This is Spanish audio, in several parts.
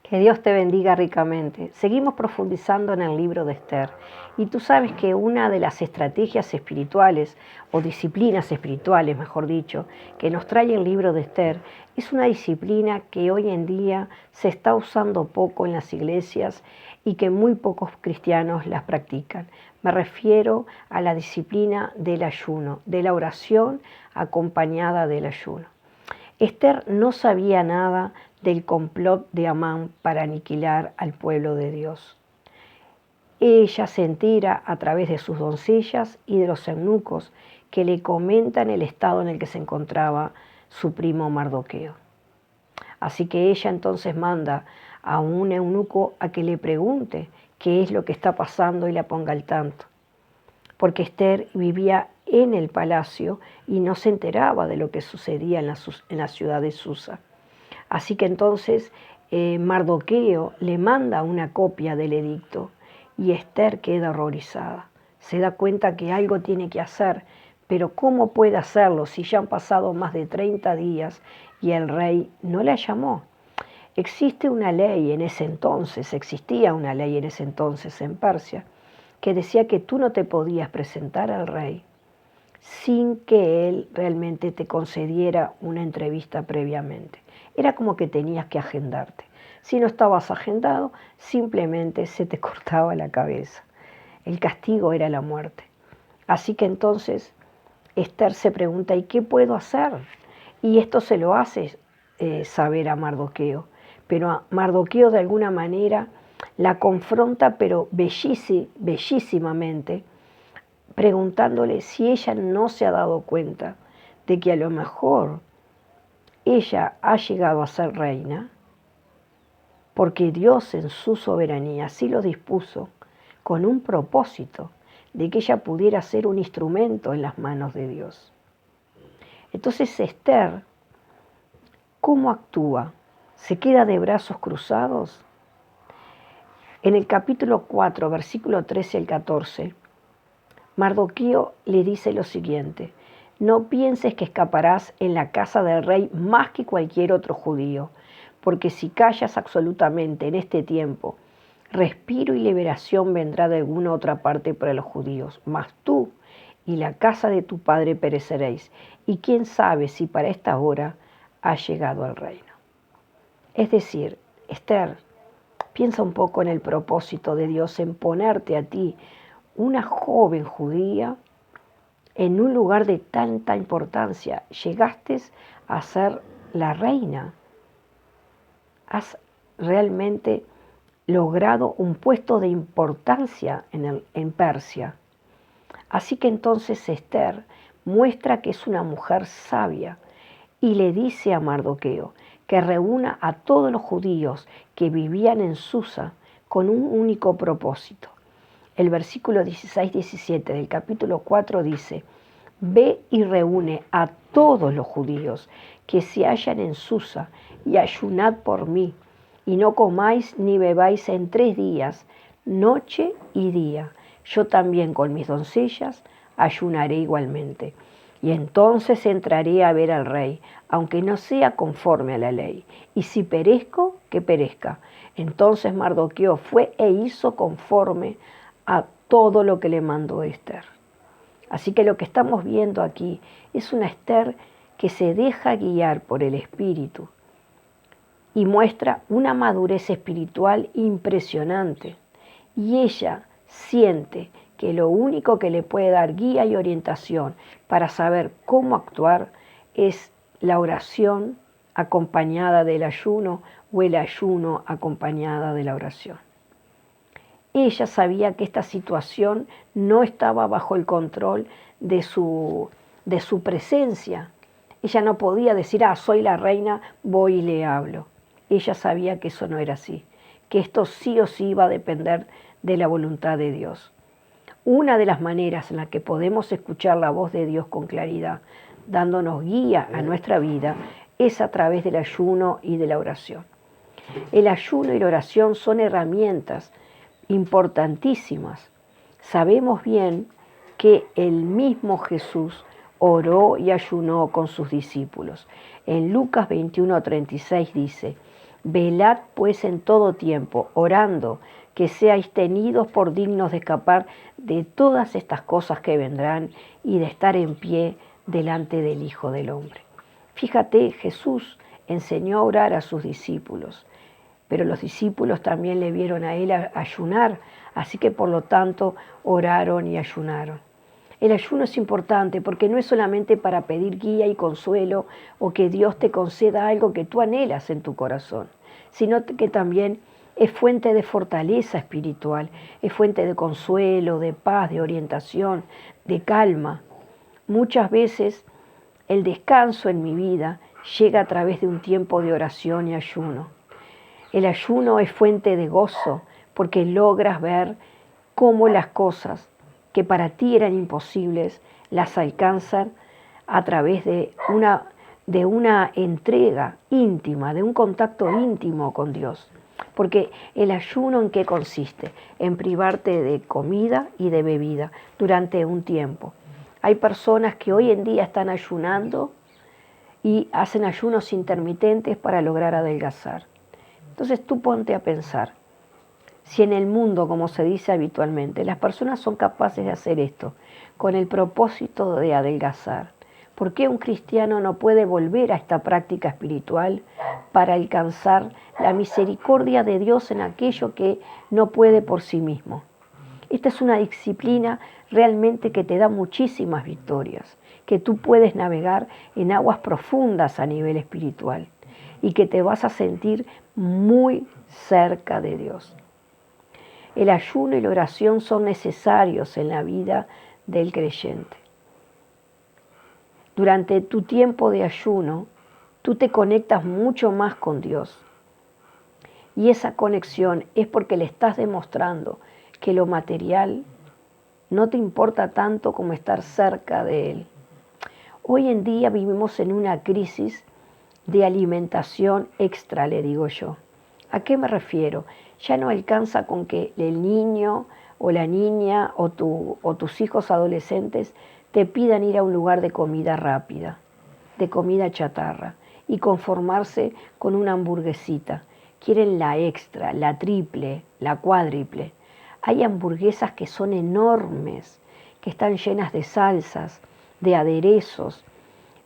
Que Dios te bendiga ricamente. Seguimos profundizando en el libro de Esther. Y tú sabes que una de las estrategias espirituales, o disciplinas espirituales, mejor dicho, que nos trae el libro de Esther, es una disciplina que hoy en día se está usando poco en las iglesias y que muy pocos cristianos las practican. Me refiero a la disciplina del ayuno, de la oración acompañada del ayuno. Esther no sabía nada del complot de Amán para aniquilar al pueblo de Dios. Ella se entera a través de sus doncellas y de los eunucos que le comentan el estado en el que se encontraba su primo Mardoqueo. Así que ella entonces manda a un eunuco a que le pregunte qué es lo que está pasando y la ponga al tanto. Porque Esther vivía en el palacio y no se enteraba de lo que sucedía en la ciudad de Susa. Así que entonces Mardoqueo le manda una copia del edicto y Esther queda horrorizada. Se da cuenta que algo tiene que hacer, pero ¿cómo puede hacerlo si ya han pasado más de 30 días y el rey no la llamó? Existía una ley en ese entonces en Persia, que decía que tú no te podías presentar al rey sin que él realmente te concediera una entrevista previamente. Era como que tenías que agendarte. Si no estabas agendado, simplemente se te cortaba la cabeza. El castigo era la muerte. Así que entonces Esther se pregunta, ¿y qué puedo hacer? Y esto se lo hace saber a Mardoqueo. Pero a Mardoqueo de alguna manera la confronta, pero bellísimamente, preguntándole si ella no se ha dado cuenta de que a lo mejor ella ha llegado a ser reina, porque Dios en su soberanía así lo dispuso, con un propósito de que ella pudiera ser un instrumento en las manos de Dios. Entonces Esther, ¿cómo actúa? ¿Se queda de brazos cruzados? En el capítulo 4, versículo 13 al 14, Mardoqueo le dice lo siguiente: no pienses que escaparás en la casa del rey más que cualquier otro judío, porque si callas absolutamente en este tiempo, respiro y liberación vendrá de alguna otra parte para los judíos, mas tú y la casa de tu padre pereceréis, y quién sabe si para esta hora ha llegado el reino. Es decir, Esther, piensa un poco en el propósito de Dios en ponerte a ti, una joven judía, en un lugar de tanta importancia. Llegaste a ser la reina. Has realmente logrado un puesto de importancia en Persia. Así que entonces Esther muestra que es una mujer sabia y le dice a Mardoqueo que reúna a todos los judíos que vivían en Susa con un único propósito. El versículo 16-17 del capítulo 4 dice: ve y reúne a todos los judíos que se hallan en Susa y ayunad por mí, y no comáis ni bebáis en 3 días, noche y día. Yo también con mis doncellas ayunaré igualmente. Y entonces entraré a ver al rey, aunque no sea conforme a la ley. Y si perezco, que perezca. Entonces Mardoqueo fue e hizo conforme a todo lo que le mandó Esther. Así que lo que estamos viendo aquí es una Esther que se deja guiar por el Espíritu y muestra una madurez espiritual impresionante. Y ella siente que lo único que le puede dar guía y orientación para saber cómo actuar es la oración acompañada del ayuno o el ayuno acompañada de la oración. Ella sabía que esta situación no estaba bajo el control de su presencia. Ella no podía decir, soy la reina, voy y le hablo. Ella sabía que eso no era así, que esto sí o sí iba a depender de la voluntad de Dios. Una de las maneras en la que podemos escuchar la voz de Dios con claridad, dándonos guía a nuestra vida, es a través del ayuno y de la oración. El ayuno y la oración son herramientas importantísimas. Sabemos bien que el mismo Jesús oró y ayunó con sus discípulos. En Lucas 21:36 dice: Velad pues en todo tiempo, orando, que seáis tenidos por dignos de escapar de todas estas cosas que vendrán y de estar en pie delante del Hijo del Hombre. Fíjate, Jesús enseñó a orar a sus discípulos, pero los discípulos también le vieron a él ayunar, así que por lo tanto oraron y ayunaron. El ayuno es importante porque no es solamente para pedir guía y consuelo o que Dios te conceda algo que tú anhelas en tu corazón, sino que también es fuente de fortaleza espiritual, es fuente de consuelo, de paz, de orientación, de calma. Muchas veces el descanso en mi vida llega a través de un tiempo de oración y ayuno. El ayuno es fuente de gozo porque logras ver cómo las cosas que para ti eran imposibles las alcanzan a través de una entrega íntima, de un contacto íntimo con Dios. Porque el ayuno, ¿en qué consiste? En privarte de comida y de bebida durante un tiempo. Hay personas que hoy en día están ayunando y hacen ayunos intermitentes para lograr adelgazar. Entonces tú ponte a pensar, si en el mundo, como se dice habitualmente, las personas son capaces de hacer esto con el propósito de adelgazar, ¿por qué un cristiano no puede volver a esta práctica espiritual para alcanzar la misericordia de Dios en aquello que no puede por sí mismo? Esta es una disciplina realmente que te da muchísimas victorias, que tú puedes navegar en aguas profundas a nivel espiritual y que te vas a sentir muy cerca de Dios. El ayuno y la oración son necesarios en la vida del creyente. Durante tu tiempo de ayuno, tú te conectas mucho más con Dios. Y esa conexión es porque le estás demostrando que lo material no te importa tanto como estar cerca de Él. Hoy en día vivimos en una crisis de alimentación extra, le digo yo. ¿A qué me refiero? Ya no alcanza con que el niño o la niña o tus hijos adolescentes te pidan ir a un lugar de comida rápida, de comida chatarra, y conformarse con una hamburguesita. Quieren la extra, la triple, la cuádruple. Hay hamburguesas que son enormes, que están llenas de salsas, de aderezos,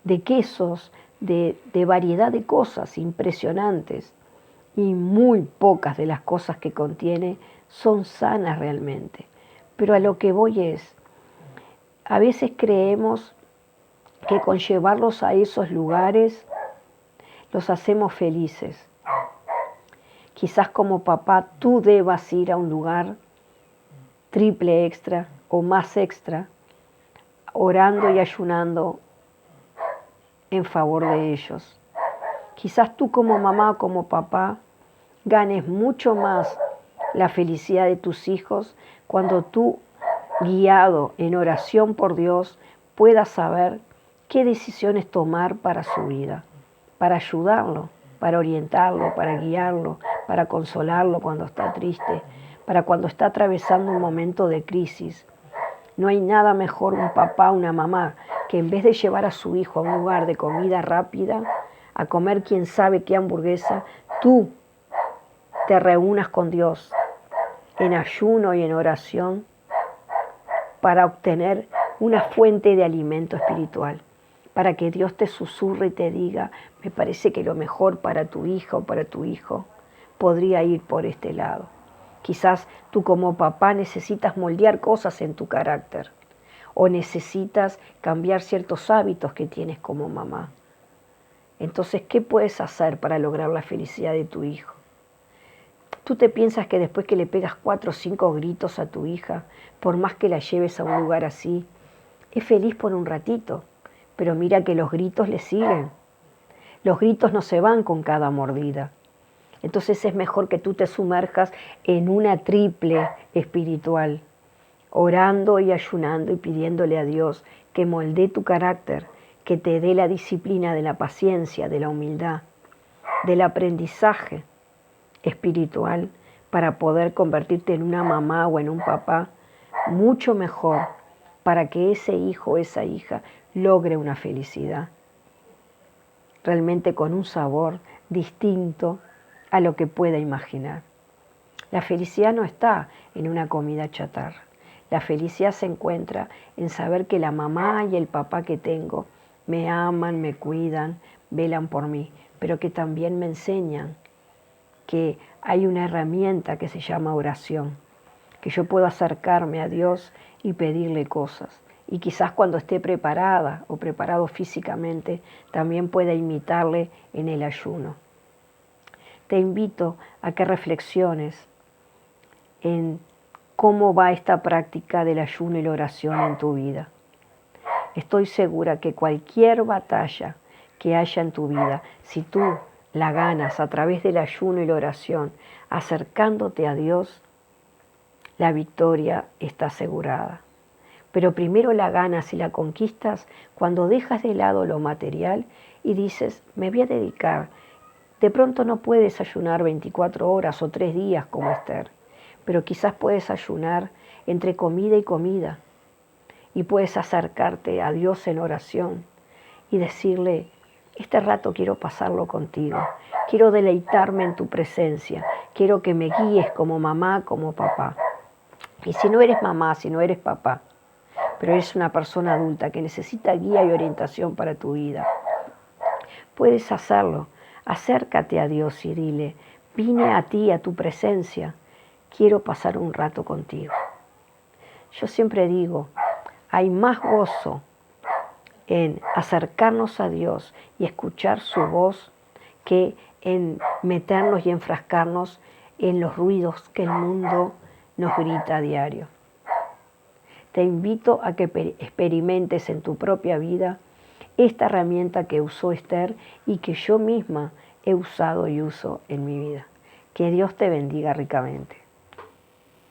de quesos, de variedad de cosas impresionantes. Y muy pocas de las cosas que contiene son sanas realmente. Pero a lo que voy es, a veces creemos que con llevarlos a esos lugares los hacemos felices. Quizás como papá tú debas ir a un lugar triple extra o más extra, orando y ayunando en favor de ellos. Quizás tú como mamá o como papá ganes mucho más la felicidad de tus hijos cuando tú, guiado en oración por Dios, puedas saber qué decisiones tomar para su vida, para ayudarlo, para orientarlo, para guiarlo, para consolarlo cuando está triste, para cuando está atravesando un momento de crisis. No hay nada mejor un papá, una mamá, que en vez de llevar a su hijo a un lugar de comida rápida, a comer quién sabe qué hamburguesa, tú te reúnas con Dios en ayuno y en oración para obtener una fuente de alimento espiritual, para que Dios te susurre y te diga, me parece que lo mejor para tu hija o para tu hijo podría ir por este lado. Quizás tú como papá necesitas moldear cosas en tu carácter o necesitas cambiar ciertos hábitos que tienes como mamá. Entonces, ¿qué puedes hacer para lograr la felicidad de tu hijo? ¿Tú te piensas que después que le pegas 4 o 5 gritos a tu hija, por más que la lleves a un lugar así, es feliz por un ratito? Pero mira que los gritos le siguen. Los gritos no se van con cada mordida. Entonces es mejor que tú te sumerjas en una triple espiritual, orando y ayunando y pidiéndole a Dios que moldee tu carácter, que te dé la disciplina de la paciencia, de la humildad, del aprendizaje espiritual para poder convertirte en una mamá o en un papá mucho mejor para que ese hijo o esa hija logre una felicidad realmente con un sabor distinto a lo que pueda imaginar. La felicidad no está en una comida chatarra. La felicidad se encuentra en saber que la mamá y el papá que tengo me aman, me cuidan, velan por mí, pero que también me enseñan que hay una herramienta que se llama oración, que yo puedo acercarme a Dios y pedirle cosas. Y quizás cuando esté preparada o preparado físicamente, también pueda imitarle en el ayuno. Te invito a que reflexiones en cómo va esta práctica del ayuno y la oración en tu vida. Estoy segura que cualquier batalla que haya en tu vida, si tú la ganas a través del ayuno y la oración, acercándote a Dios, la victoria está asegurada. Pero primero la ganas y la conquistas cuando dejas de lado lo material y dices, me voy a dedicar. De pronto no puedes ayunar 24 horas o 3 días como Esther, pero quizás puedes ayunar entre comida y comida y puedes acercarte a Dios en oración y decirle, este rato quiero pasarlo contigo, quiero deleitarme en tu presencia, quiero que me guíes como mamá, como papá. Y si no eres mamá, si no eres papá, pero eres una persona adulta que necesita guía y orientación para tu vida, puedes hacerlo. Acércate a Dios y dile, vine a ti, a tu presencia, quiero pasar un rato contigo. Yo siempre digo, hay más gozo en acercarnos a Dios y escuchar su voz que en meternos y enfrascarnos en los ruidos que el mundo nos grita a diario. Te invito a que experimentes en tu propia vida esta herramienta que usó Esther y que yo misma he usado y uso en mi vida. Que Dios te bendiga ricamente.